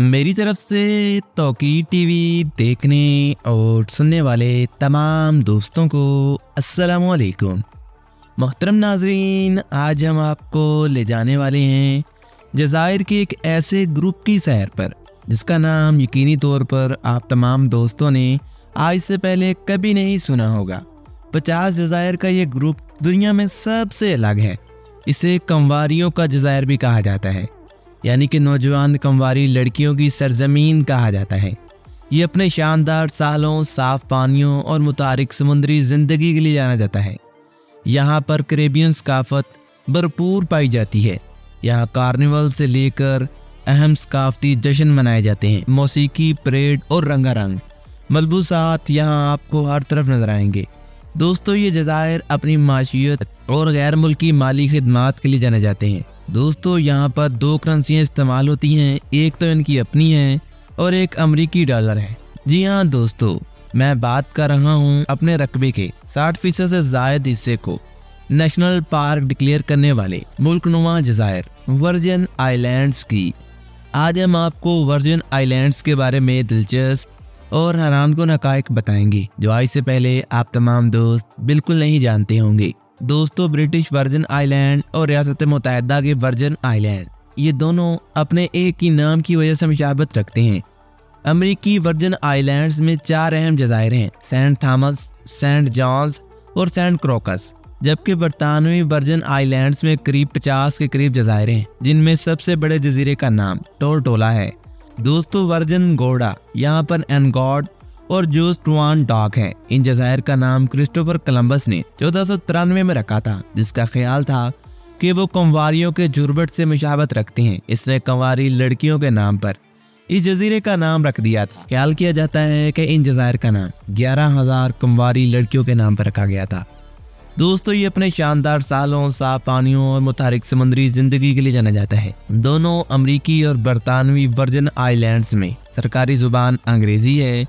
मेरी तरफ से तौकीर टीवी देखने और सुनने वाले तमाम दोस्तों को अस्सलामु अलैकुम। मोहतरम नाजरीन, आज हम आपको ले जाने वाले हैं जज़ायर के एक ऐसे ग्रुप की सैर पर जिसका नाम यकीनी तौर पर आप तमाम दोस्तों ने आज से पहले कभी नहीं सुना होगा। 50 जज़ायर का ये ग्रुप दुनिया में सबसे अलग है। इसे कंवारियों का जज़ायर भी कहा जाता है, यानी कि नौजवान कंवारी लड़कियों की सरजमीन कहा जाता है। ये अपने शानदार सालों, साफ पानियों और मुतारिक समुद्री ज़िंदगी के लिए जाना जाता है। यहाँ पर कैरेबियन सकाफत भरपूर पाई जाती है। यहाँ कार्निवल से लेकर अहम सकाफती जश्न मनाए जाते हैं। मौसीकी, परेड और रंगारंग मलबूसात यहाँ आपको हर तरफ नजर आएंगे। दोस्तों, ये जज़ायर अपनी माशियत और गैर मुल्की माली खिदमात के लिए जाने जाते हैं। दोस्तों, यहाँ पर 2 करेंसियाँ इस्तेमाल होती हैं, एक तो इनकी अपनी है और एक अमरीकी डॉलर है। जी हाँ दोस्तों, मैं बात कर रहा हूँ अपने रकबे के 60% से ज़ायद हिस्से को नेशनल पार्क डिक्लेयर करने वाले मुल्कनुमा जज़ायर वर्जिन आइलैंड्स की। आज हम आपको वर्जिन आइलैंड्स के बारे में दिलचस्प और हैरानकुन हक़ाइक़ बताएंगे जो आज से पहले आप तमाम दोस्त बिल्कुल नहीं जानते होंगे। दोस्तों, ब्रिटिश वर्जिन आइलैंड और रियासत मुत्तहिदा के वर्जिन आइलैंड, ये दोनों अपने एक ही नाम की वजह से मुशाबत रखते हैं। अमेरिकी वर्जिन आइलैंड्स में 4 अहम जज़ायर हैं, सेंट थॉमस, सेंट जॉन्स और सेंट क्रोकस। जबकि बरतानवी वर्जिन आइलैंड्स में करीब 50 के करीब जज़ायर हैं, जिनमें सबसे बड़े जजीरे का नाम टोरटोला है। दोस्तों, वर्जिन गोडा, यहाँ पर एनगॉड और जोस टुआन डॉक है। इन जज़ायर का नाम क्रिस्टोफर कोलंबस ने 1493 में रखा था, जिसका ख्याल था कि वो कंवारियों के जुर्बट से मुशाबत रखते हैं। इसने कंवारी लड़कियों के नाम पर इस जजीरे का नाम रख दिया था। ख्याल किया जाता है कि इन जज़ायर का नाम 11,000 कंवारी लड़कियों के नाम पर रखा गया था। दोस्तों, ये अपने शानदार सालों, साफ पानियों और मुतारिक समुद्री जिंदगी के लिए जाना जाता है। दोनों अमरीकी और बरतानवी वर्जिन आइलैंड्स में सरकारी जुबान अंग्रेजी है।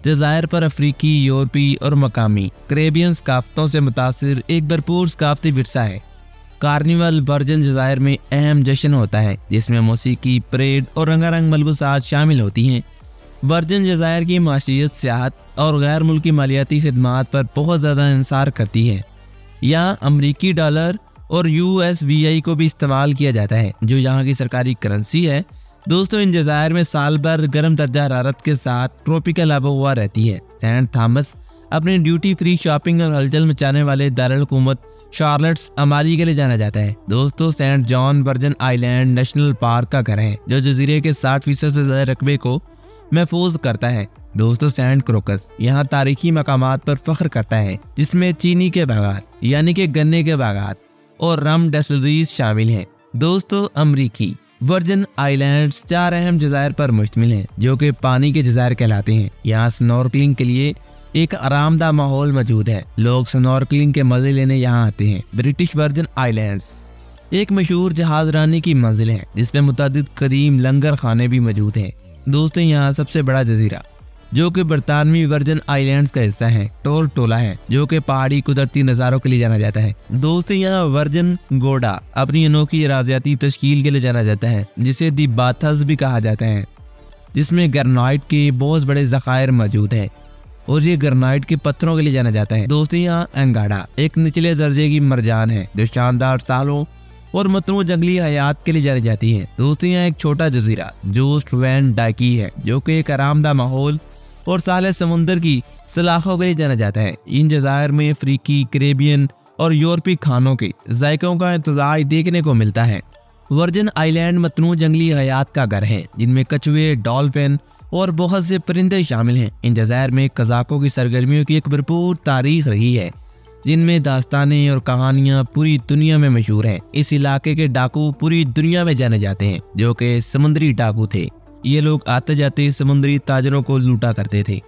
जज़ायर पर अफ्रीकी, यूरोपी और मकामी कैरेबियन सकाफतों से मुतासिर एक भरपूर सकाफती विरसा है। कार्निवल वर्जिन जज़ायर में अहम जश्न होता है, जिसमें मौसीकी, परेड और रंगारंग मलबूसात शामिल होती हैं। वर्जिन जज़ायर की माशियत, सियाहत और गैर मुल्की मालियाती खिदमात पर बहुत ज़्यादा इंसार करती है। यहाँ अमरीकी डॉलर और USVI को भी इस्तेमाल किया जाता है, जो यहाँ की सरकारी करेंसी है। दोस्तों, इन जज़ायर में साल भर गर्म दर्जा हरारत के साथ ट्रॉपिकल आबोहवा रहती है। सेंट थॉमस अपनी ड्यूटी फ्री शॉपिंग और हलचल मचाने वाले दारुल हुकूमत शार्लेट्स अमाली के लिए जाना जाता है। दोस्तों, Saint John Virgin Island national park का घर है, जो जजीरे के 60% से ज़्यादा रकबे को महफूज करता है। दोस्तों, सेंट क्रोकस यहाँ तारीखी मकामात पर फख्र करता है, जिसमें चीनी के बागात यानी कि गन्ने के बागात और रम डेस्टिलरीज शामिल हैं। दोस्तों, अमरीकी वर्जिन आइलैंड्स 4 अहम जज़ायर पर मुश्तमिल हैं, जो कि पानी के जज़ायर कहलाते हैं। यहाँ स्नॉर्कलिंग के लिए एक आरामदा माहौल मौजूद है। लोग स्नॉर्कलिंग के मजे लेने यहाँ आते हैं। ब्रिटिश वर्जिन आइलैंड्स एक मशहूर जहाज रानी की मंजिल है, जिसमें मुतअद्दिद कदीम लंगर खाने भी मौजूद हैं। दोस्तों, यहाँ सबसे बड़ा जजीरा जो कि बरतानवी वर्जिन आइलैंड्स का हिस्सा है, टोरटोला है, जो कि पहाड़ी कुदरती नज़ारों के लिए जाना जाता है। दोस्तों, यहाँ वर्जिन गोडा अपनी अनोखी राजियाती तश्कील के लिए जाना जाता है, जिसे दी बाथस भी कहा जाता है, जिसमें ग्रेनाइट के बहुत बड़े ज़खायर मौजूद है और ये ग्रेनाइट के पत्थरों के लिए जाना जाता है। दोस्तों, यहाँ एंगाडा एक निचले दर्जे की मरजान है, जो शानदार सालों और मतनू जंगली हयात के लिए जानी जाती है। दोस्तों, यहाँ एक छोटा जजीरा जोस्ट वैन डाकी है, जो कि एक आरामदा माहौल और साले समुंदर की सलाखों के लिए जाना जाता है। इन जज़ायर में अफ्रीकी, कैरेबियन और यूरोपी खानों के जायकों का इम्तज़ाज देखने को मिलता है। वर्जिन आइलैंड मतनू जंगली हयात का घर है, जिनमें कछुए, डॉल्फिन और बहुत से परिंदे शामिल हैं। इन जज़ायर में कज़ाकों की सरगर्मियों की एक भरपूर तारीख रही है, जिनमें दास्तानें और कहानियाँ पूरी दुनिया में मशहूर हैं। इस इलाके के डाकू पूरी दुनिया में जाने जाते हैं, जो कि समुद्री डाकू थे। ये लोग आते जाते समुद्री ताजरों को लूटा करते थे।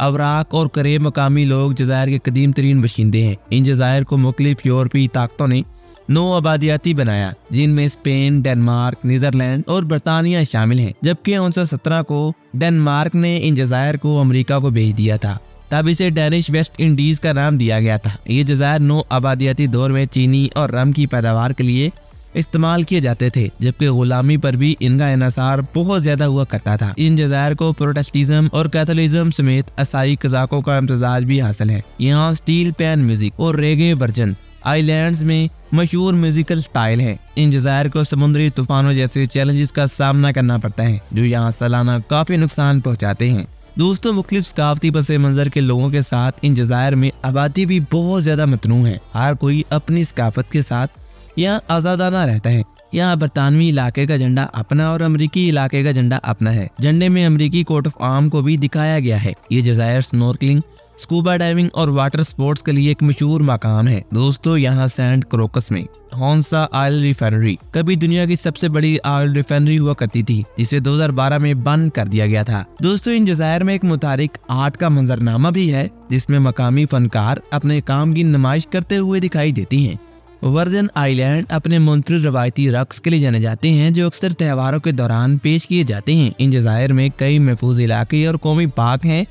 अवराक और करेब मकामी लोग जज़ायर के कदीम तरीन बशिंदे हैं। इन जज़ायर को मुख्तलिफ यूरोपी ताकतों ने 9 आबादियाती बनाया, जिनमें स्पेन, डेनमार्क, नीदरलैंड और बरतानिया शामिल हैं। जबकि 1917 को डेनमार्क ने इन जज़ायर को अमेरिका को भेज दिया था, तब इसे डेनिश वेस्ट इंडीज का नाम दिया गया था। ये जज़ायर नो आबादियाती दौर में चीनी और रम की पैदावार के लिए इस्तेमाल किए जाते थे, जबकि गुलामी पर भी इनका इन्हिसार बहुत ज्यादा हुआ करता था। इन जज़ायर को प्रोटेस्टेंटिज्म और कैथोलिज्म समेत ईसाई कज़ाकों का इम्तिजाज भी हासिल है। यहाँ स्टील पैन म्यूजिक और रेगे वर्जन आइलैंड्स में मशहूर म्यूजिकल स्टाइल है। इन जज़ायर को समुद्री तूफानों जैसे चैलेंजेस का सामना करना पड़ता है, जो यहाँ सालाना काफी नुकसान पहुँचाते हैं। दोस्तों, मुख्तलिफ सकाफती पस मंजर के लोगों के साथ इन जज़ायर में आबादी भी बहुत ज्यादा मतनू है। हर कोई अपनी सकाफत के साथ यहाँ आज़ादाना रहता है। यहाँ बरतानवी इलाके का झंडा अपना और अमरीकी इलाके का झंडा अपना है। झंडे में अमरीकी कोट ऑफ आर्म को भी दिखाया गया है। ये जज़ायर स्नॉर्कलिंग, स्कूबा डाइविंग और वाटर स्पोर्ट्स के लिए एक मशहूर मकाम है। दोस्तों, यहाँ सेंट क्रोकस में हॉन्सा ऑयल रिफाइनरी कभी दुनिया की सबसे बड़ी ऑयल रिफाइनरी हुआ करती थी, जिसे 2012 में बंद कर दिया गया था। दोस्तों, इन जज़ायर में एक मुतारिक आर्ट का मंजरनामा भी है, जिसमें मकामी फनकार अपने काम की नुमाइश करते हुए दिखाई देती हैं। वर्जन आइलैंड अपने मुनफरिद रवायती रक्स के लिए जाने जाते हैं, जो अक्सर त्योहारों के दौरान पेश किए जाते हैं। इन जज़ायर में कई महफूज इलाके और कौमी पार्क हैं,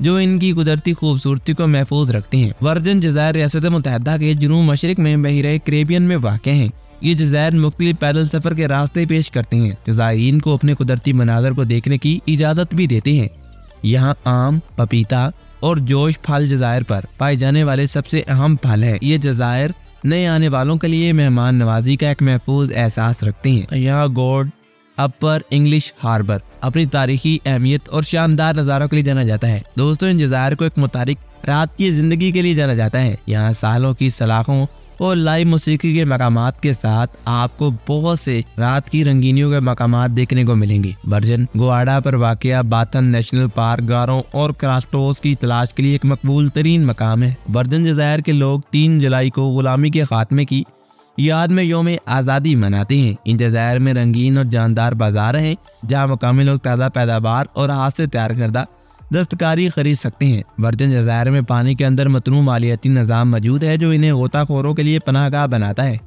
जो इनकी कुदरती खूबसूरती को महफूज रखते हैं। वर्जन जज़ायर रियासत मुत्तहिदा के जुनूब मशरिक में बहरे कैरिबियन में वाक़ हैं। ये जज़ायर मुख्तलिफ पैदल सफर के रास्ते पेश करते हैं, जो ज़ायरीन को अपने कुदरती मनाज़र को देखने की इजाज़त भी देते हैं। यहाँ आम, पपीता और जोश फल जज़ायर पर पाए जाने वाले सबसे अहम फल है। ये जज़ायर नए आने वालों के लिए मेहमान नवाजी का एक महफूज एहसास रखते हैं। यहाँ गोड अपर इंग्लिश हार्बर अपनी तारीखी अहमियत और शानदार नज़ारों के लिए जाना जाता है। दोस्तों, इन जज़ायर को एक मुतारिक रात की जिंदगी के लिए जाना जाता है। यहाँ सालों की सलाखों और लाइव मौसीकी के मकामात के साथ आपको बहुत से रात की रंगीनियों के मकामात देखने को मिलेंगे। वर्जन गुआडा पर वाक़या बाथन नेशनल पार्क गारों और क्रास्टोस की तलाश के लिए एक मकबूल तरीन मकाम है। वर्जन जज़ायर के लोग 3 जुलाई को गुलामी के खात्मे की याद में यौम आज़ादी मनाते हैं। इन जज़ायर में रंगीन और जानदार बाजार हैं, जहाँ मकामी लोग ताज़ा पैदावार और हाथ से तैयार करदा दस्तकारी खरीद सकते हैं। वर्जन जज़ायर में पानी के अंदर मतनू मालियाती निज़ाम मौजूद है, जो इन्हें गोताखोरों के लिए पनाहगाह बनाता है।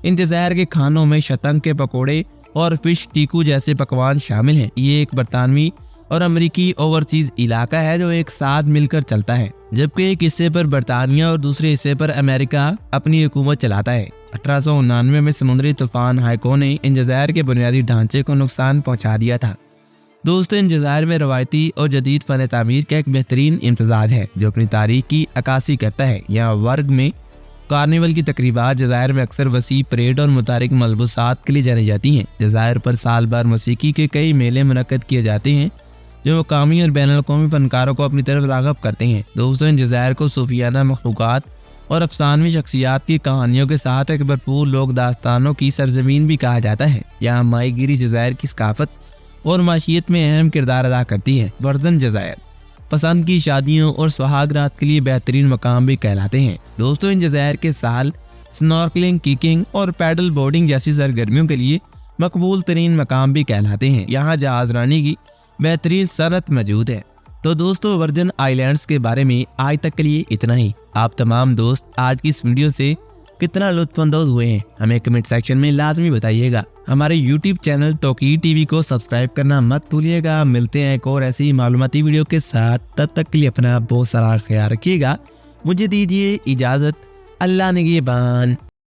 इन जज़ायर के खानों में शतंग के पकोड़े और फिश टीकू जैसे पकवान शामिल हैं। ये एक बरतानवी और अमरीकी ओवरसीज इलाका है, जो एक साथ मिलकर चलता है, जबकि एक हिस्से पर बरतानिया और दूसरे हिस्से पर अमेरिका अपनी हुकूमत चलाता है। 1899 में समुद्री तूफान हाइको ने इन जज़ायर के बुनियादी ढांचे को नुकसान पहुंचा दिया था। दोस्तों, इन जज़ायर में रवायती और जदीद फ़न तामीर का एक बेहतरीन इम्तज़ाज है, जो अपनी तारीख की अक्कासी करता है। यहाँ वर्ग में कार्निवल की तकरीबात जज़ायर में अक्सर वसी परेड और मुतारिक मलबूसात के लिए जानी जाती हैं। जज़ायर पर साल भर मौसीकी के कई मेले मुनक्कद किए जाते हैं, जो मकामी और बैनुल-अक़वामी फनकारों को अपनी तरफ राग़िब करते हैं। दोस्तों, इन जज़ायर को सूफियाना मखलूक़ात और अफसानवी शख्सियात की कहानियों के साथ एक भरपूर लोक दास्तानों की सरजमीन भी कहा जाता है। यहाँ माहीगीरी जज़ायर की सकाफत और माशियत में अहम किरदार अदा करती है। वर्जन जज़ायर पसंद की शादियों और सुहागरात के लिए बेहतरीन मकाम भी कहलाते हैं। दोस्तों, इन जज़ायर के साल स्नॉर्कलिंग, किकिंग और पैडल बोर्डिंग जैसी सरगर्मियों के लिए मकबूल तरीन मकाम भी कहलाते हैं। यहाँ जहाज़रानी की बेहतरीन सनत मौजूद है। तो दोस्तों, वर्जन आइलैंड्स के बारे में आज तक के लिए इतना ही। आप तमाम दोस्त आज की इस वीडियो से कितना लुत्फ़अंदोज़ हुए हैं, हमें कमेंट सेक्शन में लाजमी बताइएगा। हमारे YouTube चैनल तौकीर टीवी को सब्सक्राइब करना मत भूलिएगा। मिलते हैं एक और ऐसी मालूमाती वीडियो के साथ, तब तक के लिए अपना बहुत सारा ख्याल रखिएगा। मुझे दीजिए इजाज़त। अल्लाह निगहबान।